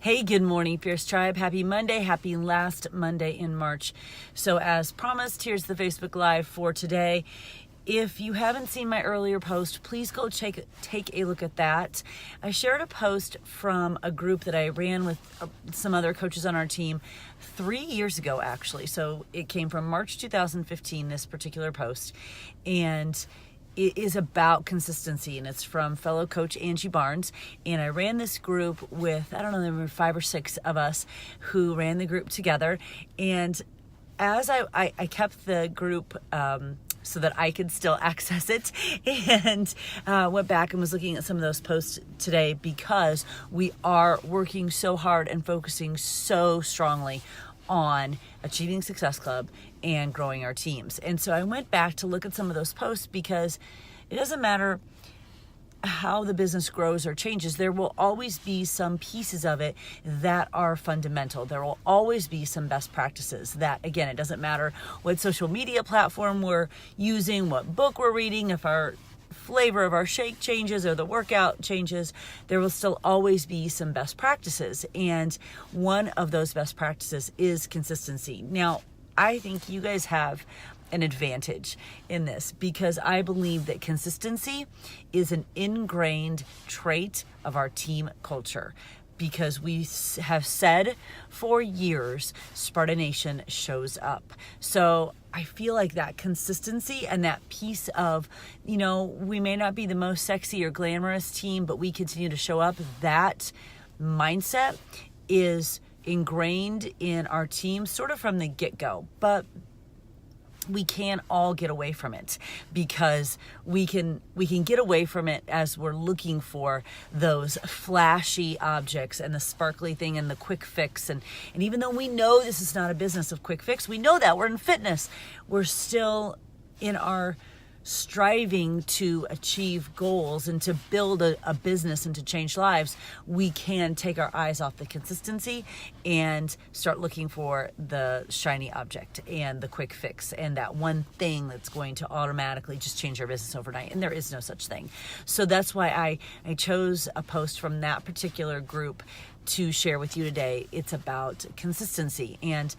Hey, good morning, Fierce Tribe. Happy Monday. Happy last Monday in March. So as promised, here's the Facebook Live for today. If you haven't seen my earlier post, please go take a look at that. I shared a post from a group that I ran with some other coaches on our team 3 years ago, actually. So it came from March 2015, this particular post. And it is about consistency, and it's from fellow coach Angie Barnes. And I ran this group with, I don't know, there were 5 or 6 of us who ran the group together. And as I kept the group so that I could still access it, and went back and was looking at some of those posts today, because we are working so hard and focusing so strongly on Achieving Success Club and growing our teams. And so I went back to look at some of those posts, because it doesn't matter how the business grows or changes, there will always be some pieces of it that are fundamental. There will always be some best practices that, again, it doesn't matter what social media platform we're using, what book we're reading, if our flavor of our shake changes or the workout changes, there will still always be some best practices. And one of those best practices is consistency. Now, I think you guys have an advantage in this, because I believe that consistency is an ingrained trait of our team culture, because we have said for years, Sparta Nation shows up. So I feel like that consistency and that piece of, we may not be the most sexy or glamorous team, but we continue to show up. That mindset is ingrained in our team sort of from the get-go. But we can't all get away from it, because we can get away from it as we're looking for those flashy objects and the sparkly thing and the quick fix. And even though we know this is not a business of quick fix, we know that we're in fitness, we're still in our striving to achieve goals and to build a business and to change lives. We can take our eyes off the consistency and start looking for the shiny object and the quick fix and that one thing that's going to automatically just change our business overnight. And there is no such thing. So that's why I chose a post from that particular group to share with you today. It's about consistency. And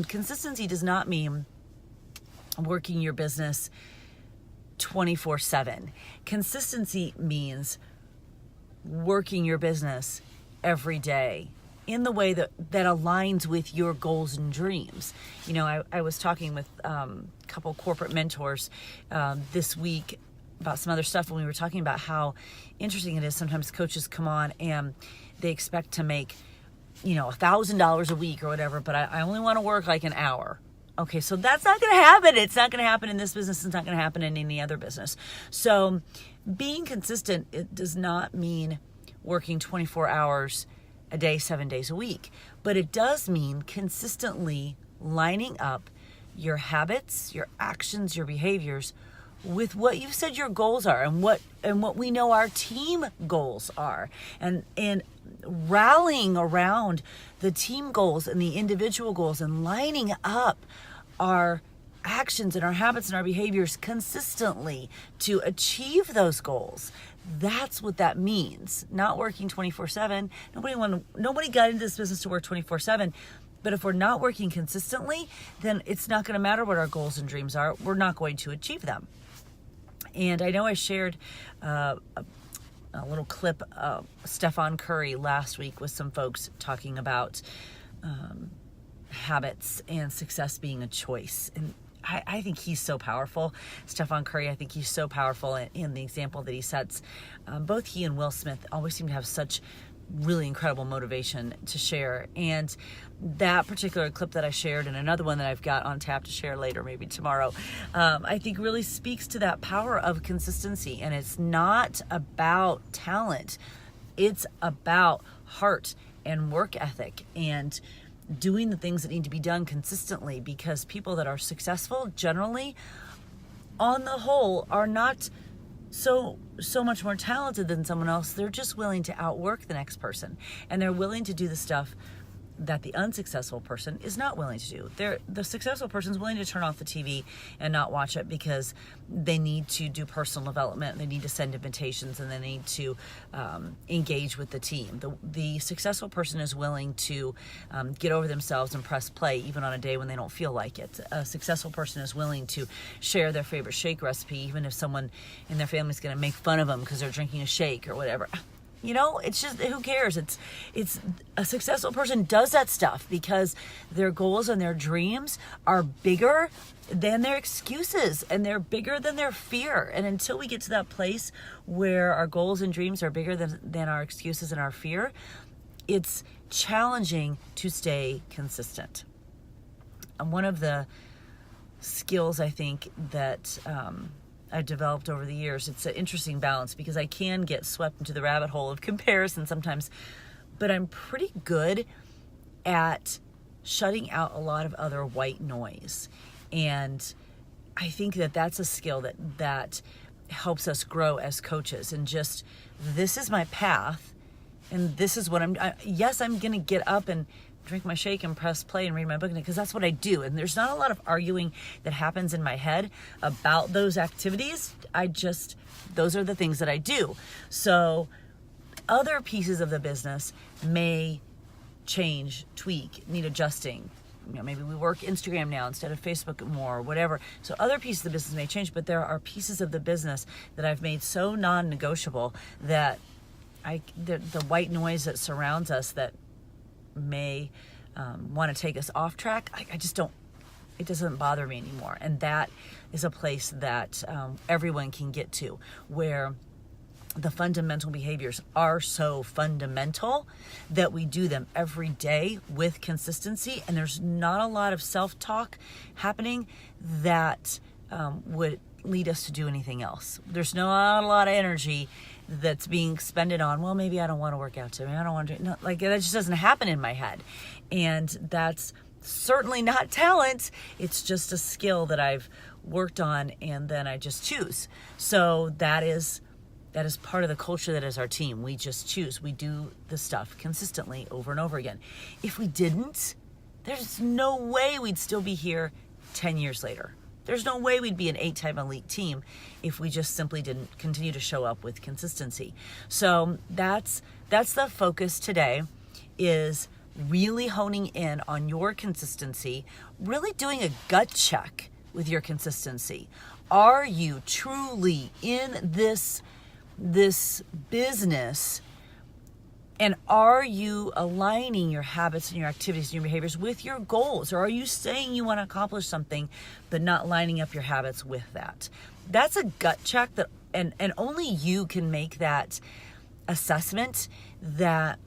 consistency does not mean working your business 24/7. Consistency means working your business every day in the way that aligns with your goals and dreams. I was talking with a couple corporate mentors this week about some other stuff, and we were talking about how interesting it is. Sometimes coaches come on and they expect to make, $1,000 a week or whatever, but I only want to work like an hour. Okay, so that's not going to happen. It's not going to happen in this business. It's not going to happen in any other business. So being consistent, it does not mean working 24 hours a day, 7 days a week. But it does mean consistently lining up your habits, your actions, your behaviors with what you've said your goals are, and what we know our team goals are, and rallying around the team goals and the individual goals, and lining up our actions and our habits and our behaviors consistently to achieve those goals. That's what that means. Not working 24/7. Nobody got into this business to work 24/7. But if we're not working consistently, then it's not going to matter what our goals and dreams are. We're not going to achieve them. And I know I shared a little clip of Stephen Curry last week with some folks talking about habits and success being a choice. And I think he's so powerful. Stephen Curry, I think he's so powerful in the example that he sets. Both he and Will Smith always seem to have such really incredible motivation to share. And that particular clip that I shared, and another one that I've got on tap to share later, maybe tomorrow, I think really speaks to that power of consistency. And it's not about talent. It's about heart and work ethic and doing the things that need to be done consistently, because people that are successful generally, on the whole, are not so much more talented than someone else. They're just willing to outwork the next person, and they're willing to do the stuff that the unsuccessful person is not willing to do. The successful person is willing to turn off the TV and not watch it because they need to do personal development, they need to send invitations, and they need to engage with the team. The successful person is willing to get over themselves and press play even on a day when they don't feel like it. A successful person is willing to share their favorite shake recipe even if someone in their family is going to make fun of them because they're drinking a shake or whatever. It's just, who cares? It's a successful person does that stuff because their goals and their dreams are bigger than their excuses, and they're bigger than their fear. And until we get to that place where our goals and dreams are bigger than our excuses and our fear, it's challenging to stay consistent. And one of the skills I think that I've developed over the years, it's an interesting balance because I can get swept into the rabbit hole of comparison sometimes, but I'm pretty good at shutting out a lot of other white noise. And I think that that's a skill that helps us grow as coaches, and just, this is my path and this is what I'm going to get up and drink my shake and press play and read my book because that's what I do. And there's not a lot of arguing that happens in my head about those activities. Those are the things that I do. So other pieces of the business may change, tweak, need adjusting. Maybe we work Instagram now instead of Facebook more or whatever. So other pieces of the business may change, but there are pieces of the business that I've made so non-negotiable that the white noise that surrounds us that may want to take us off track, it doesn't bother me anymore. And that is a place that everyone can get to, where the fundamental behaviors are so fundamental that we do them every day with consistency, and there's not a lot of self-talk happening that would lead us to do anything else. There's not a lot of energy that's being expended on, well, maybe I don't want to work out today. I don't want to do, no, like that just doesn't happen in my head. And that's certainly not talent. It's just a skill that I've worked on and then I just choose. So that is part of the culture that is our team. We just choose. We do the stuff consistently over and over again. If we didn't, there's no way we'd still be here 10 years later. There's no way we'd be an 8-time elite team if we just simply didn't continue to show up with consistency. So that's the focus today, is really honing in on your consistency, really doing a gut check with your consistency. Are you truly in this business, and are you aligning your habits and your activities and your behaviors with your goals? Or are you saying you want to accomplish something but not lining up your habits with that? That's a gut check that and only you can make that assessment that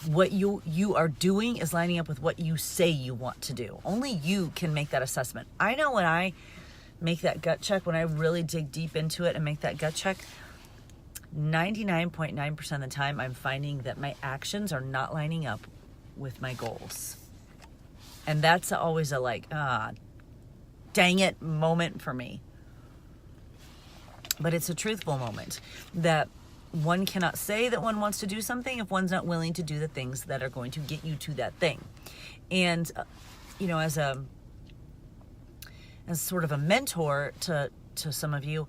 what you are doing is lining up with what you say you want to do. Only you can make that assessment. I know when I make that gut check, when I really dig deep into it and make that gut check, 99.9% of the time I'm finding that my actions are not lining up with my goals. And that's always a dang it moment for me. But it's a truthful moment that one cannot say that one wants to do something if one's not willing to do the things that are going to get you to that thing. And as sort of a mentor to some of you,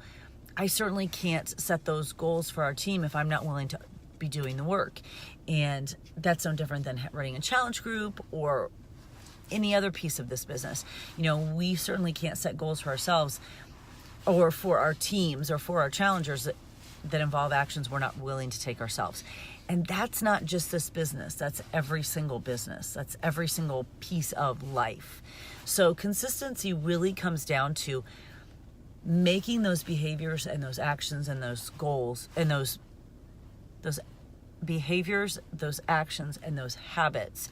I certainly can't set those goals for our team if I'm not willing to be doing the work. And that's no different than running a challenge group or any other piece of this business. We certainly can't set goals for ourselves or for our teams or for our challengers that involve actions we're not willing to take ourselves. And that's not just this business. That's every single business. That's every single piece of life. So consistency really comes down to making those behaviors and those actions and those goals and those behaviors, those actions and those habits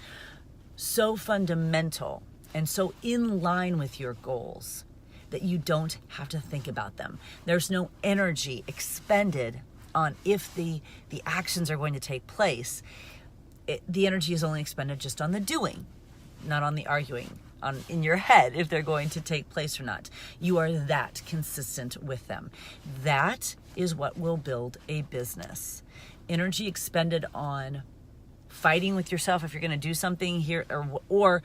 so fundamental and so in line with your goals that you don't have to think about them. There's no energy expended on if the actions are going to take place. The energy is only expended just on the doing, not on the arguing in your head if they're going to take place or not. You are that consistent with them. That is what will build a business. Energy expended on fighting with yourself if you're going to do something here, or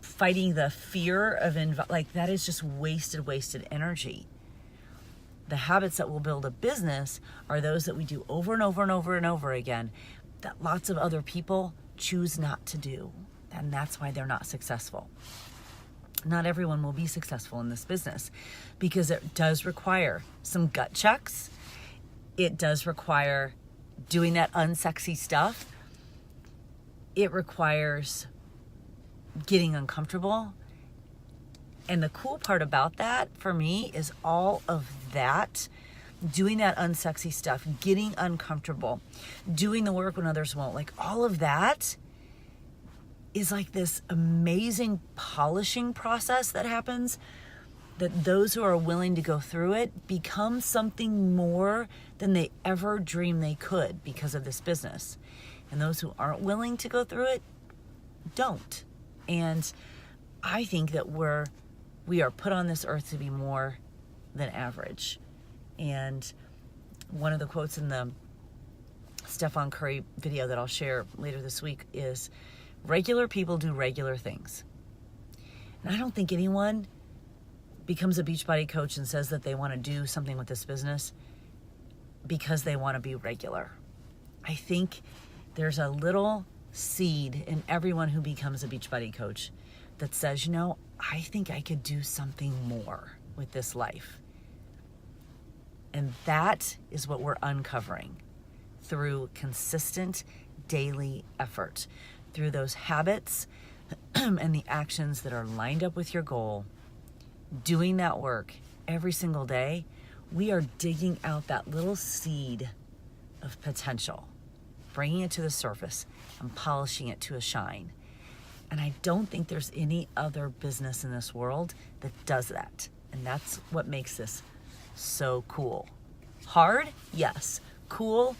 fighting the fear of like that is just wasted energy. The habits that will build a business are those that we do over and over and over and over again, that lots of other people choose not to do. And that's why they're not successful. Not everyone will be successful in this business because it does require some gut checks. It does require doing that unsexy stuff. It requires getting uncomfortable. And the cool part about that for me is all of that, doing that unsexy stuff, getting uncomfortable, doing the work when others won't, like all of that is like this amazing polishing process that happens, that those who are willing to go through it become something more than they ever dreamed they could because of this business. And those who aren't willing to go through it don't. And I think that we are put on this earth to be more than average. And one of the quotes in the Stephen Curry video that I'll share later this week is, regular people do regular things. And I don't think anyone becomes a Beachbody coach and says that they want to do something with this business because they want to be regular. I think there's a little seed in everyone who becomes a Beachbody coach that says, I think I could do something more with this life. And that is what we're uncovering through consistent daily effort, through those habits and the actions that are lined up with your goal, doing that work every single day. We are digging out that little seed of potential, bringing it to the surface and polishing it to a shine. And I don't think there's any other business in this world that does that. And that's what makes this so cool. Hard? Yes. Cool?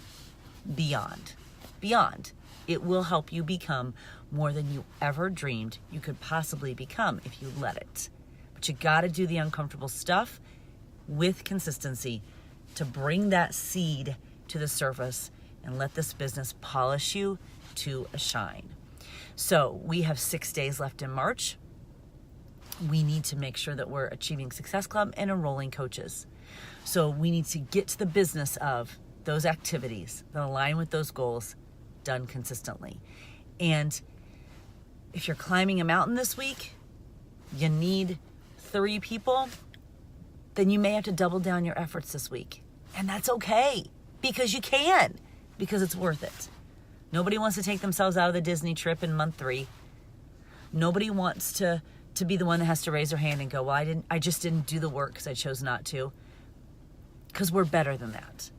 Beyond. Beyond. It will help you become more than you ever dreamed you could possibly become if you let it. But you got to do the uncomfortable stuff with consistency to bring that seed to the surface and let this business polish you to a shine. So we have 6 days left in March. We need to make sure that we're achieving Success Club and enrolling coaches. So we need to get to the business of those activities that align with those goals done consistently. And if you're climbing a mountain this week, you need 3 people, then you may have to double down your efforts this week. And that's okay, because you can, because it's worth it. Nobody wants to take themselves out of the Disney trip in month 3. Nobody wants to be the one that has to raise their hand and go, well, I just didn't do the work because I chose not to. Because we're better than that.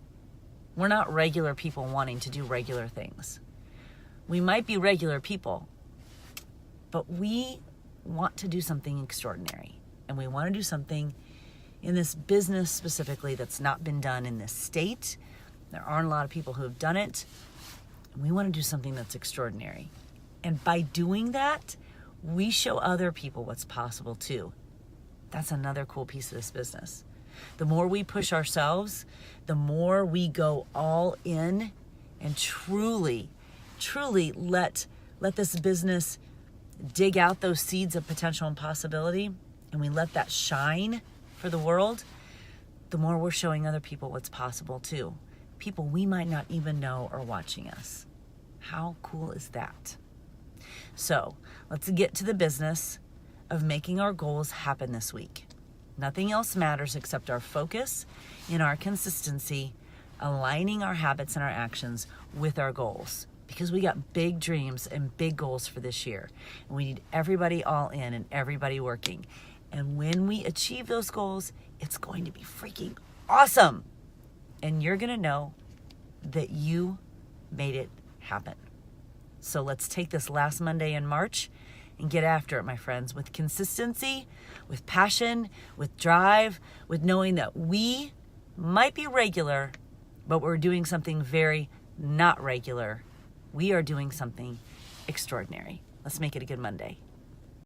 We're not regular people wanting to do regular things. We might be regular people, but we want to do something extraordinary. And we want to do something in this business specifically that's not been done in this state. There aren't a lot of people who have done it. And we want to do something that's extraordinary. And by doing that, we show other people what's possible too. That's another cool piece of this business. The more we push ourselves, the more we go all in and truly let this business dig out those seeds of potential and possibility, and we let that shine for the world, the more we're showing other people what's possible too. People we might not even know are watching us. How cool is that? So let's get to the business of making our goals happen this week. Nothing else matters except our focus and our consistency, aligning our habits and our actions with our goals. Because we got big dreams and big goals for this year. And we need everybody all in and everybody working. And when we achieve those goals, it's going to be freaking awesome. And you're going to know that you made it happen. So let's take this last Monday in March and get after it, my friends, with consistency, with passion, with drive, with knowing that we might be regular, but we're doing something very not regular. We are doing something extraordinary. Let's make it a good Monday.